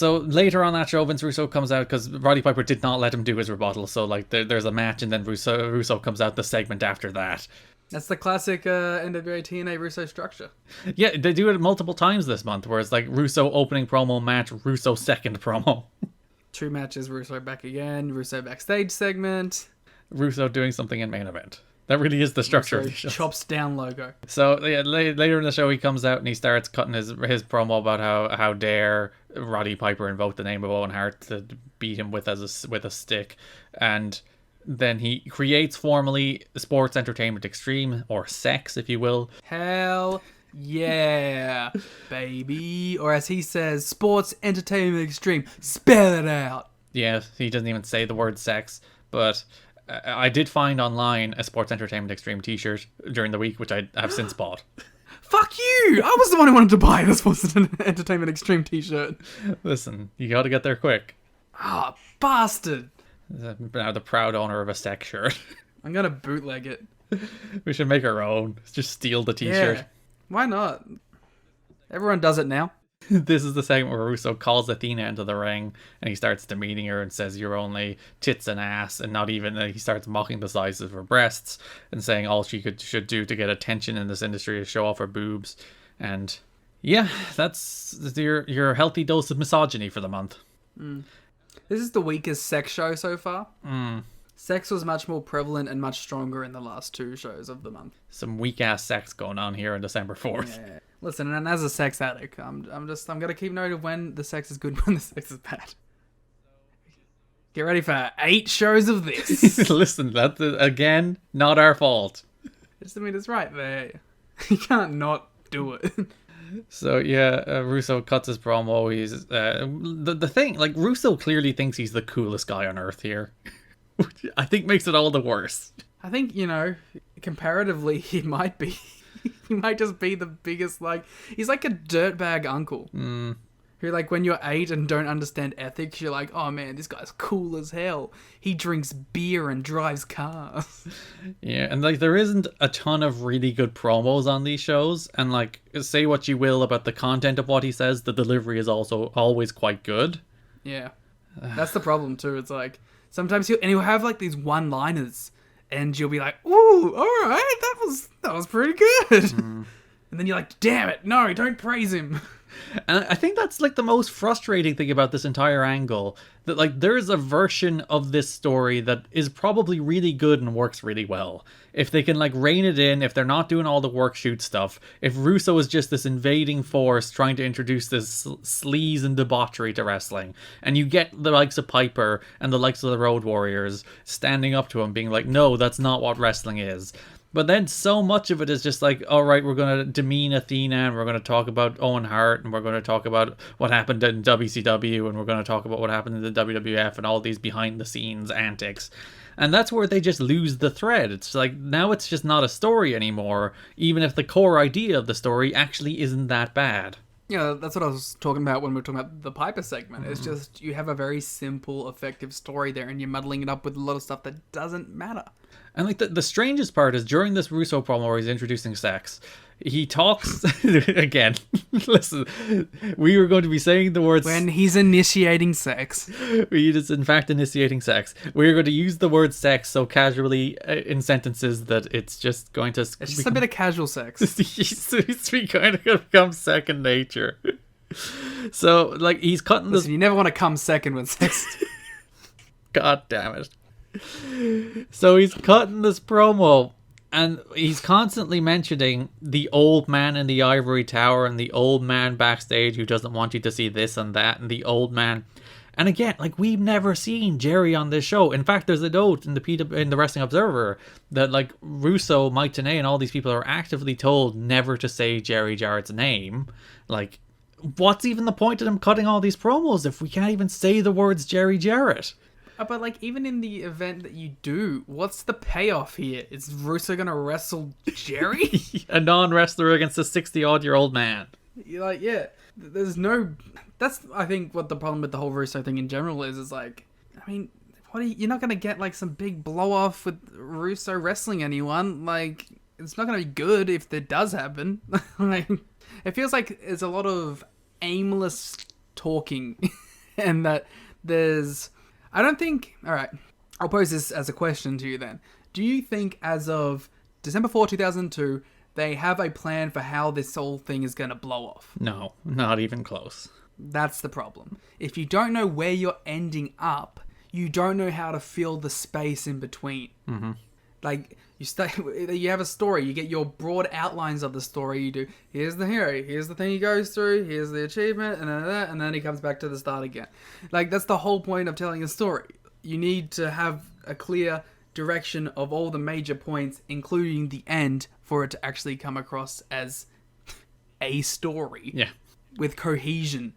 So later on that show, Vince Russo comes out because Roddy Piper did not let him do his rebuttal. So like there's a match, and then Russo comes out the segment after that. That's the classic NWA-TNA Russo structure. Yeah, they do it multiple times this month, where it's like Russo opening promo match, Russo second promo. 2 matches, Russo back again, Russo backstage segment. Russo doing something in main event. That really is the structure Russo of the show. chops down logo. So yeah, later in the show, he comes out and he starts cutting his promo about how dare Roddy Piper invoke the name of Owen Hart to beat him with a stick, and then he creates formally Sports Entertainment Extreme, or S.E.X, if you will. Hell yeah, baby. Or as he says, Sports Entertainment Extreme. Spell it out. Yeah, he doesn't even say the word sex, but I did find online a Sports Entertainment Extreme t-shirt during the week, which I have since bought. Fuck you! I was the one who wanted to buy the Sports Entertainment Extreme t-shirt. Listen, you gotta get there quick. Ah, bastard. Now the proud owner of a S.E.X shirt. I'm gonna bootleg it. We should make our own. Just steal the t-shirt. Yeah, why not? Everyone does it now. This is the segment where Russo calls Athena into the ring and he starts demeaning her and says you're only tits and ass, and not even he starts mocking the size of her breasts and saying all she should do to get attention in this industry is show off her boobs. And yeah, that's your healthy dose of misogyny for the month. This is the weakest S.E.X show so far. S.E.X was much more prevalent and much stronger in the last 2 shows of the month. Some weak ass sex going on here on December 4th. Yeah. Listen, and as a S.E.X addict, I'm gonna keep note of when the S.E.X is good, when the S.E.X is bad. Get ready for 8 shows of this. Listen, that's again not our fault. It's right there. You can't not do it. So yeah, Russo cuts his promo. He's the thing. Like, Russo clearly thinks he's the coolest guy on earth here. Which I think makes it all the worse. I think, comparatively, he might be. He might just be the biggest, he's like a dirtbag uncle. Who, when you're 8 and don't understand ethics, you're like, oh man, this guy's cool as hell. He drinks beer and drives cars. Yeah, and there isn't a ton of really good promos on these shows, and say what you will about the content of what he says, the delivery is also always quite good. Yeah. That's the problem too. It's sometimes he'll have these one-liners, and you'll be like, ooh, alright, that was pretty good. And then you're like, damn it, no, don't praise him. And I think that's the most frustrating thing about this entire angle, that there is a version of this story that is probably really good and works really well. If they can rein it in, if they're not doing all the work shoot stuff, if Russo is just this invading force trying to introduce this sleaze and debauchery to wrestling, and you get the likes of Piper and the likes of the Road Warriors standing up to him being like, no, that's not what wrestling is. But then so much of it is just all right, we're going to demean Athena, and we're going to talk about Owen Hart, and we're going to talk about what happened in WCW, and we're going to talk about what happened in the WWF, and all these behind-the-scenes antics. And that's where they just lose the thread. It's now it's just not a story anymore, even if the core idea of the story actually isn't that bad. Yeah, that's what I was talking about when we were talking about the Piper segment. It's just, you have a very simple, effective story there, and you're muddling it up with a lot of stuff that doesn't matter. And the strangest part is during this Russo promo where he's introducing S.E.X, he talks again. Listen, we were going to be saying the words when he's initiating sex. He is in fact initiating sex. We're going to use the word sex so casually in sentences that it's just going to. It's just a bit of casual sex. It's going to become second nature. So he's cutting this. You never want to come second with sex. God damn it. So he's cutting this promo, and he's constantly mentioning the old man in the ivory tower and the old man backstage who doesn't want you to see this and that, and the old man. And again, we've never seen Jerry on this show. In fact, there's a note in the Wrestling Observer that Russo, Mike Tenay, and all these people are actively told never to say Jerry Jarrett's name. What's even the point of them cutting all these promos if we can't even say the words Jerry Jarrett? But even in the event that you do, what's the payoff here? Is Russo gonna wrestle Jerry? A non-wrestler against a 60-odd-year-old man. Yeah. There's no... That's, I think, what the problem with the whole Russo thing in general is you're not gonna get some big blow-off with Russo wrestling anyone. It's not gonna be good if it does happen. It feels like there's a lot of aimless talking and that there's... I don't think... Alright, I'll pose this as a question to you then. Do you think as of December 4, 2002, they have a plan for how this whole thing is going to blow off? No, not even close. That's the problem. If you don't know where you're ending up, you don't know how to fill the space in between. Mm-hmm. Like, you have a story, you get your broad outlines of the story, you do, here's the hero, here's the thing he goes through, here's the achievement, and then he comes back to the start again. Like, that's the whole point of telling a story. You need to have a clear direction of all the major points, including the end, for it to actually come across as a story. Yeah. With cohesion.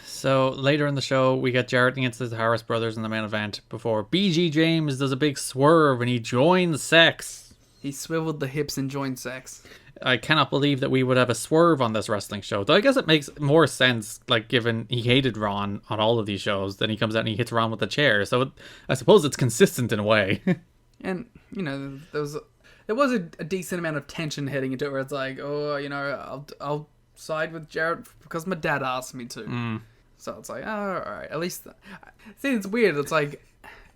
So later in the show, we get Jarrett against the Harris brothers in the main event before BG James does a big swerve and he joins S.E.X. He swiveled the hips and joined S.E.X. I cannot believe that we would have a swerve on this wrestling show. Though I guess it makes more sense, like, given he hated Ron on all of these shows, then he comes out and he hits Ron with a chair. So I suppose it's consistent in a way. And, you know, there was a decent amount of tension heading into it where it's like, oh, you know, I'll side with Jarrett because my dad asked me to. So it's like, oh, alright, at least... See, it's weird. It's like,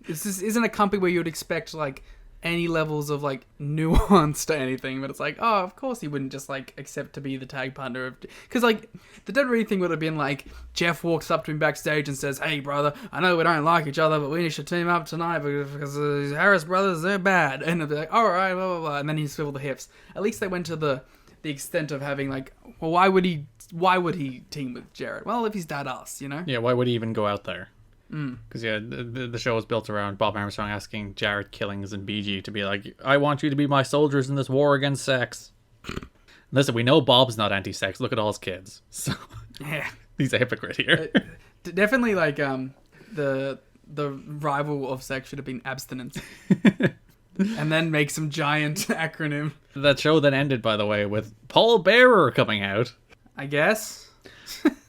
this isn't a company where you would expect, like, any levels of, like, nuance to anything, but it's like, oh, of course he wouldn't just, like, accept to be the tag partner of... Because, like, the WWE thing would have been like, Jeff walks up to him backstage and says, hey, brother, I know we don't like each other, but we should team up tonight because the Harris brothers, they're bad. And they'd be like, alright, blah, blah, blah. And then he'd swivel the hips. At least they went to the extent of having, like, well, why would he team with Jarrett? Well, if he's dad ass, you know? Yeah, why would he even go out there? Because, yeah, the show was built around Bob Armstrong asking Jarrett Killings and BG to be like, I want you to be my soldiers in this war against sex. Listen, we know Bob's not anti-sex. Look at all his kids. So, yeah. He's a hypocrite here. Definitely, like, the rival of sex should have been abstinence. And then make some giant acronym. That show then ended, by the way, with Paul Bearer coming out. I guess.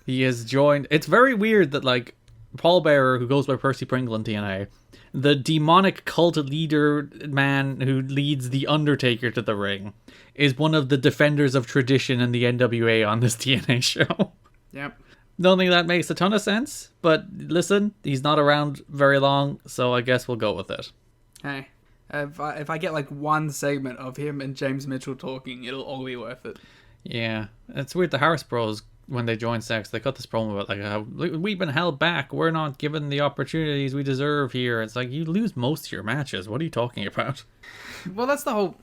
He has joined... It's very weird that, like, Paul Bearer, who goes by Percy Pringle in TNA, the demonic cult leader man who leads The Undertaker to the ring, is one of the defenders of tradition in the NWA on this TNA show. Yep. Don't think that makes a ton of sense, but listen, he's not around very long, so I guess we'll go with it. Hey, if I get like one segment of him and James Mitchell talking, it'll all be worth it. Yeah, it's weird. The Harris Bros, when they joined S.E.X, they cut this promo about like how we've been held back. We're not given the opportunities we deserve here. It's like you lose most of your matches. What are you talking about? Well, that's the whole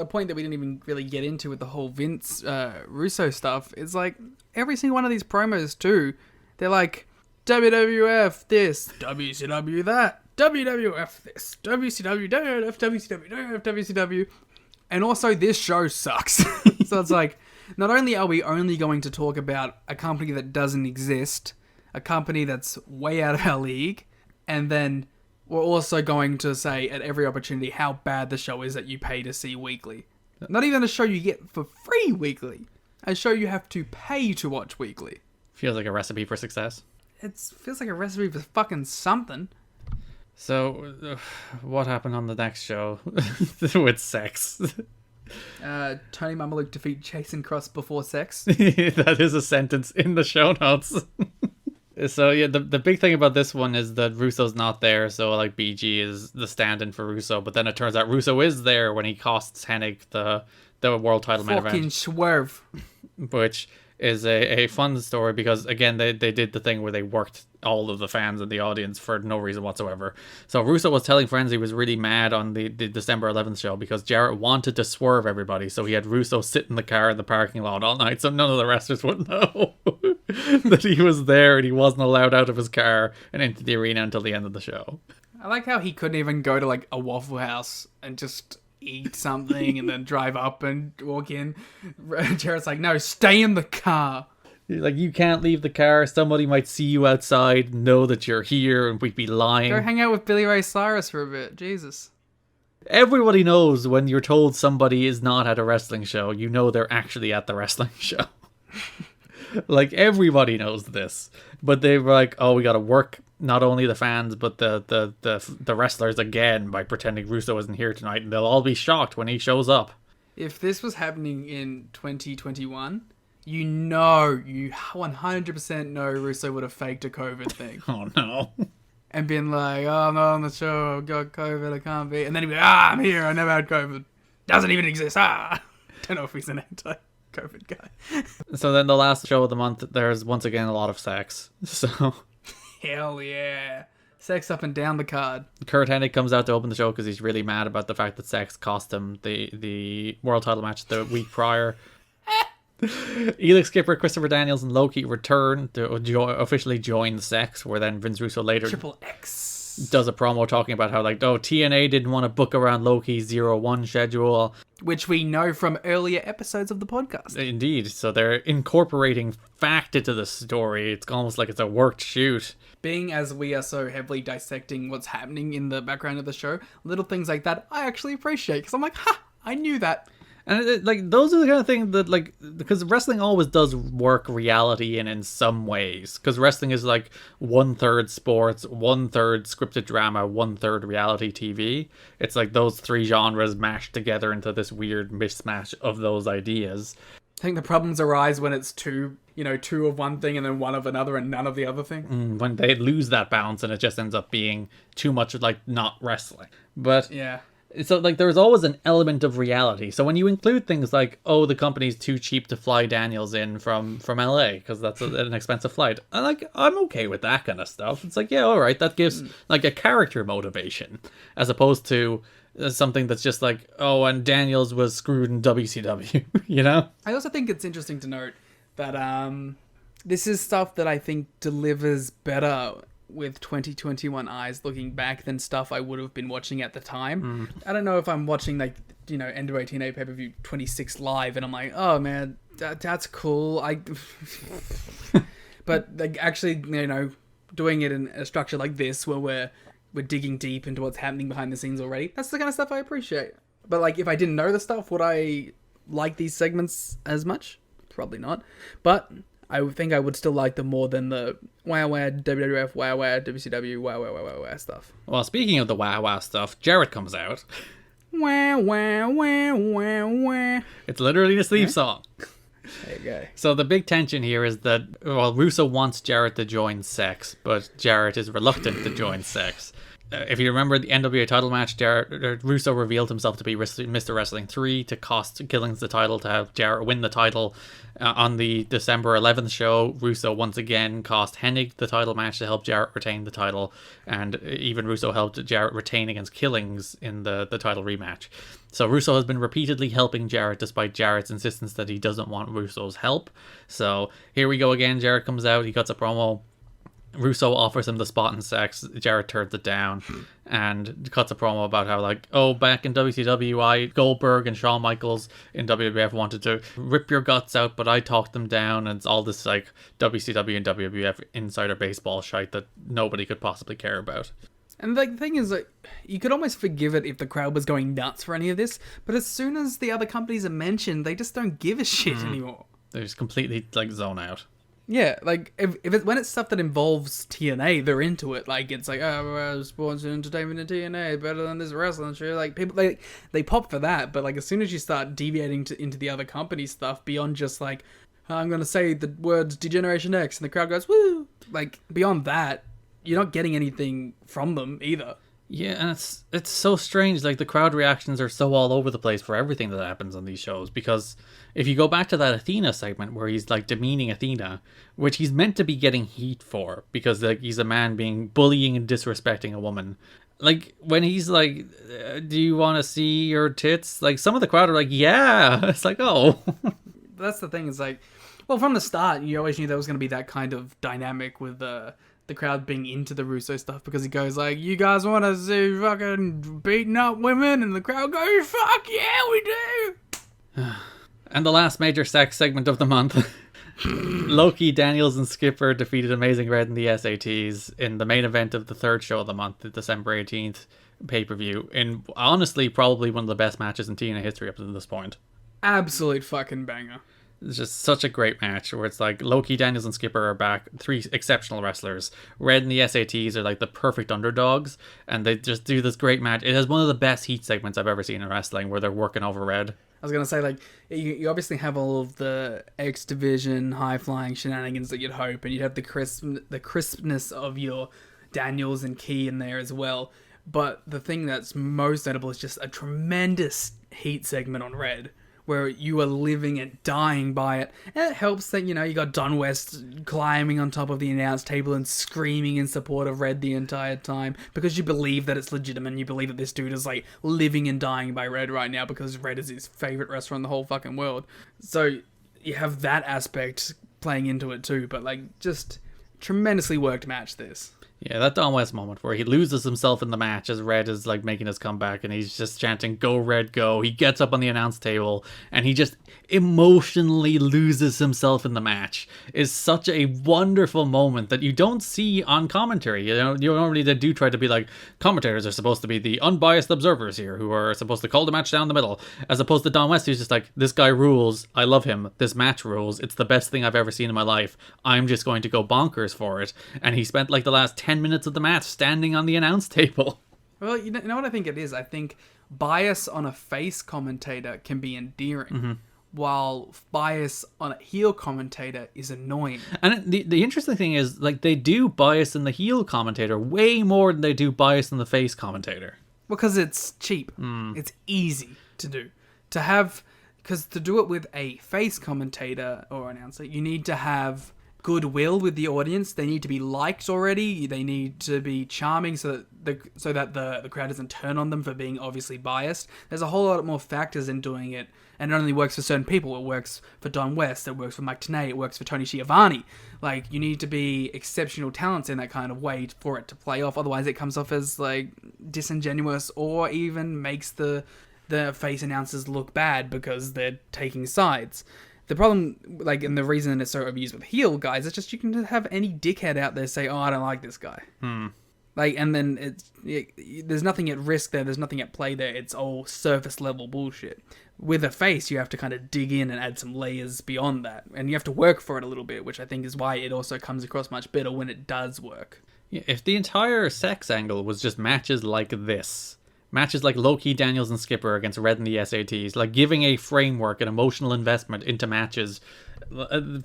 point that we didn't even really get into with the whole Vince Russo stuff. It's like every single one of these promos too. They're like WWF this, WCW that, WWF this, WCW, WWF, WCW, WCW, and also this show sucks. So it's like, not only are we only going to talk about a company that doesn't exist, a company that's way out of our league, and then we're also going to say at every opportunity how bad the show is that you pay to see weekly. Not even a show you get for free weekly. A show you have to pay to watch weekly. Feels like a recipe for success. It feels like a recipe for fucking something. So, what happened on the next show with S.E.X? Tony Mamaluke defeat Jason Cross before S.E.X. That is a sentence in the show notes. So yeah, the big thing about this one is that Russo's not there, so like BG is the stand-in for Russo, but then it turns out Russo is there when he costs Hennig the world title main event. Fucking Swerve. Which is a fun story because, again, they did the thing where they worked all of the fans in the audience for no reason whatsoever. So Russo was telling friends he was really mad on the December 11th show because Jarrett wanted to swerve everybody, so he had Russo sit in the car in the parking lot all night so none of the wrestlers would know that he was there and he wasn't allowed out of his car and into the arena until the end of the show. I like how he couldn't even go to like a Waffle House and just eat something and then drive up and walk in. Jarrett's like, no, stay in the car. Like, you can't leave the car. Somebody might see you outside, know that you're here, and we'd be lying. Go hang out with Billy Ray Cyrus for a bit. Jesus. Everybody knows when you're told somebody is not at a wrestling show, you know they're actually at the wrestling show. Like, everybody knows this. But they were like, oh, we gotta work not only the fans, but the wrestlers again by pretending Russo isn't here tonight, and they'll all be shocked when he shows up. If this was happening in 2021, you 100% know Russo would have faked a COVID thing. Oh no. And been like, oh, I'm not on the show, I've got COVID, I can't be. And then he'd be like, I'm here, I never had COVID. Doesn't even exist. Don't know if he's an anti-COVID guy. So then the last show of the month, there's once again a lot of sex. So Hell yeah. Sex up and down the card. Kurt Hennig comes out to open the show because he's really mad about the fact that Sex cost him the world title match the week prior. Elix Skipper, Christopher Daniels, and Loki return to officially join Sex, where then Vince Russo later Triple X does a promo talking about how, like, TNA didn't want to book around Loki's 0-1 schedule. Which we know from earlier episodes of the podcast. Indeed. So they're incorporating fact into the story. It's almost like it's a worked shoot. Being as we are so heavily dissecting what's happening in the background of the show, little things like that I actually appreciate. Because I'm like, I knew that. And like those are the kind of things that, like, because wrestling always does work reality in some ways. Because wrestling is like 1/3 sports, 1/3 scripted drama, 1/3 reality TV. It's like those three genres mashed together into this weird mismatch of those ideas. I think the problems arise when it's two of one thing and then one of another and none of the other thing. When they lose that balance and it just ends up being too much like not wrestling. But yeah. So, like, there's always an element of reality. So when you include things like, oh, the company's too cheap to fly Daniels in from LA because that's an expensive flight, I'm okay with that kind of stuff. It's like, yeah, all right, that gives like a character motivation as opposed to something that's just like, oh, and Daniels was screwed in WCW, you know? I also think it's interesting to note that this is stuff that I think delivers better with 2021 eyes looking back than stuff I would have been watching at the time. I don't know if I'm watching like, NWA-TNA pay-per-view 26 live and I'm like, oh man, that's cool. But like actually, doing it in a structure like this where we're digging deep into what's happening behind the scenes already, that's the kind of stuff I appreciate. But like if I didn't know the stuff, would I like these segments as much? Probably not. But I think I would still like them more than the wow WWF, wow WCW, wow stuff. Well, speaking of the wow stuff, Jarrett comes out. Wow. It's literally the theme song. There you go. So the big tension here is that, well, Russo wants Jarrett to join Sex, but Jarrett is reluctant to join Sex. If you remember the NWA title match, Russo revealed himself to be Mr. Wrestling 3 to cost Killings the title to have Jarrett win the title. On the December 11th show, Russo once again cost Hennig the title match to help Jarrett retain the title, and even Russo helped Jarrett retain against Killings in the title rematch. So Russo has been repeatedly helping Jarrett despite Jarrett's insistence that he doesn't want Russo's help. So here we go again, Jarrett comes out, he cuts a promo. Russo offers him the spot in Sex. Jarrett turns it down and cuts a promo about how, like, oh, back in WCW, Goldberg and Shawn Michaels in WWF wanted to rip your guts out, but I talked them down. And it's all this, like, WCW and WWF insider baseball shite that nobody could possibly care about. And like, the thing is, like, you could almost forgive it if the crowd was going nuts for any of this, but as soon as the other companies are mentioned, they just don't give a shit anymore. They just completely, like, zone out. Yeah, like, when it's stuff that involves TNA, they're into it. Like, it's like, oh, sports and entertainment and TNA better than this wrestling shit. Like, people, they pop for that, but, like, as soon as you start deviating into the other company stuff beyond just, like, I'm going to say the words Degeneration X, and the crowd goes, woo! Like, beyond that, you're not getting anything from them either. Yeah, and it's so strange. Like, the crowd reactions are so all over the place for everything that happens on these shows, because if you go back to that Athena segment where he's, like, demeaning Athena, which he's meant to be getting heat for, because, like, he's a man being bullying and disrespecting a woman. Like, when he's like, do you want to see your tits? Like, some of the crowd are like, yeah. It's like, oh. That's the thing, is like, well, from the start, you always knew there was going to be that kind of dynamic with the crowd being into the Russo stuff, because he goes like, you guys want to see fucking beating up women? And the crowd goes, fuck yeah, we do. And the last major Sex segment of the month. Loki, Daniels, and Skipper defeated Amazing Red in the SATs in the main event of the third show of the month, the December 18th pay-per-view, in honestly probably one of the best matches in TNA history up to this point. Absolute fucking banger. It's just such a great match where it's like Loki, Daniels, and Skipper are back. 3 exceptional wrestlers. Red and the SATs are like the perfect underdogs, and they just do this great match. It has one of the best heat segments I've ever seen in wrestling where they're working over Red. I was gonna say, like, you obviously have all of the X Division high flying shenanigans that you'd hope, and you'd have the crispness of your Daniels and Key in there as well. But the thing that's most notable is just a tremendous heat segment on Red, where you are living and dying by it. And it helps that, you know, you got Don West climbing on top of the announce table and screaming in support of Red the entire time, because you believe that it's legitimate, and you believe that this dude is, like, living and dying by Red right now, because Red is his favorite wrestler in the whole fucking world. So you have that aspect playing into it too, but, like, just tremendously worked match, this. Yeah, that Don West moment where he loses himself in the match as Red is like making his comeback and he's just chanting, "Go Red, go." He gets up on the announce table and he just emotionally loses himself in the match is such a wonderful moment that you don't see on commentary. You know, normally they do try to be like, commentators are supposed to be the unbiased observers here who are supposed to call the match down the middle, as opposed to Don West who's just like, this guy rules, I love him, this match rules, it's the best thing I've ever seen in my life, I'm just going to go bonkers for it. And he spent like the last 10 minutes of the match standing on the announce table. Well, you know what I think it is? I think bias on a face commentator can be endearing, while bias on a heel commentator is annoying. And the interesting thing is, like, they do bias in the heel commentator way more than they do bias in the face commentator. Because it's cheap. It's easy to do. Because to do it with a face commentator or announcer, you need to have goodwill with the audience. They need to be liked already. They need to be charming so that the crowd doesn't turn on them for being obviously biased. There's a whole lot more factors in doing it, and it only works for certain people. It works for Don West, it works for Mike Tenay, it works for Tony Schiavone. Like, you need to be exceptional talents in that kind of way for it to play off. Otherwise it comes off as like disingenuous, or even makes the face announcers look bad because they're taking sides. The problem, like, and the reason it's so overused with heel guys, is just you can have any dickhead out there say, "Oh, I don't like this guy." Like, and then there's nothing at risk there. There's nothing at play there. It's all surface level bullshit. With a face, you have to kind of dig in and add some layers beyond that, and you have to work for it a little bit, which I think is why it also comes across much better when it does work. Yeah, if the entire S.E.X angle was just matches like this. Matches like Low-Key Daniels and Skipper against Red and the SATs, like giving a framework and emotional investment into matches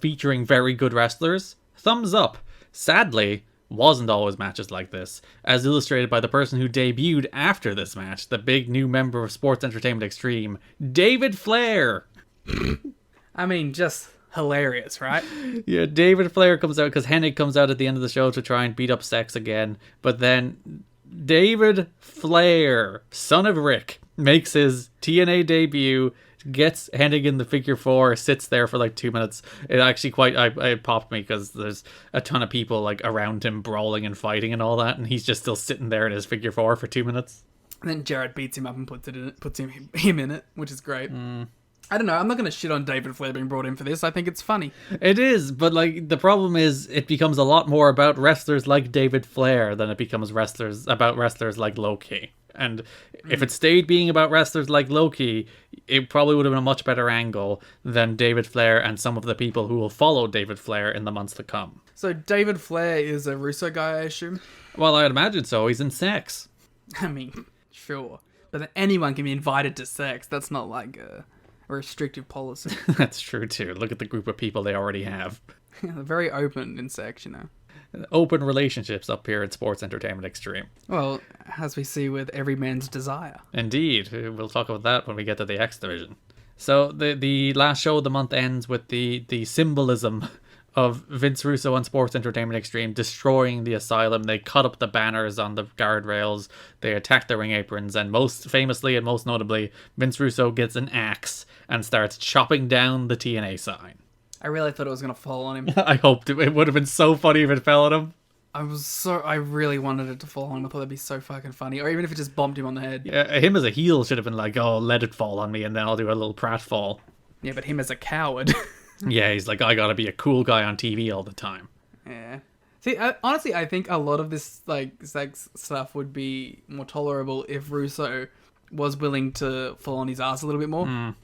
featuring very good wrestlers, thumbs up. Sadly, wasn't always matches like this, as illustrated by the person who debuted after this match, the big new member of Sports Entertainment Xtreme, David Flair. I mean, just hilarious, right? Yeah, David Flair comes out because Hennig comes out at the end of the show to try and beat up S.E.X again, but then David Flair, son of Rick, makes his TNA debut, gets Hennig in the figure four, sits there for like 2 minutes. It actually it popped me because there's a ton of people like around him brawling and fighting and all that, and he's just still sitting there in his figure four for 2 minutes. And then Jarrett beats him up and puts him in it, which is great. I don't know, I'm not going to shit on David Flair being brought in for this. I think it's funny. It is, but like the problem is it becomes a lot more about wrestlers like David Flair than it becomes about wrestlers like Low-Key. And if it stayed being about wrestlers like Low-Key, it probably would have been a much better angle than David Flair and some of the people who will follow David Flair in the months to come. So David Flair is a Russo guy, I assume? Well, I'd imagine so. He's in S.E.X. I mean, sure. But then anyone can be invited to S.E.X. That's not like a restrictive policy. That's true too. Look at the group of people they already have. They're very open in S.E.X, you know. Open relationships up here at Sports Entertainment Xtreme. Well, as we see with Every Man's Desire. Indeed. We'll talk about that when we get to the X Division. So the last show of the month ends with the symbolism of Vince Russo on Sports Entertainment Xtreme destroying the asylum. They cut up the banners on the guardrails, they attack the ring aprons, and most famously and most notably, Vince Russo gets an axe and starts chopping down the TNA sign. I really thought it was going to fall on him. I hoped it would have been so funny if it fell on him. I really wanted it to fall on him. I thought that'd be so fucking funny. Or even if it just bumped him on the head. Yeah, him as a heel should have been like, "Oh, let it fall on me and then I'll do a little pratfall." Yeah, but him as a coward. Yeah, he's like, "I gotta be a cool guy on TV all the time." Yeah. See, honestly, I think a lot of this like sex stuff would be more tolerable if Russo was willing to fall on his ass a little bit more.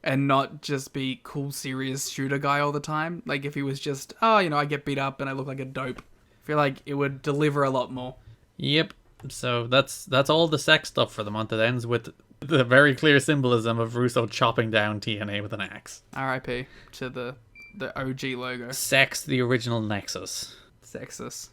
And not just be cool, serious shooter guy all the time. Like, if he was just, oh, you know, I get beat up and I look like a dope. I feel like it would deliver a lot more. Yep. So that's all the sex stuff for the month. It ends with The very clear symbolism of Russo chopping down TNA with an axe. R.I.P. to the OG logo. S.E.X, the original Nexus. Sexist.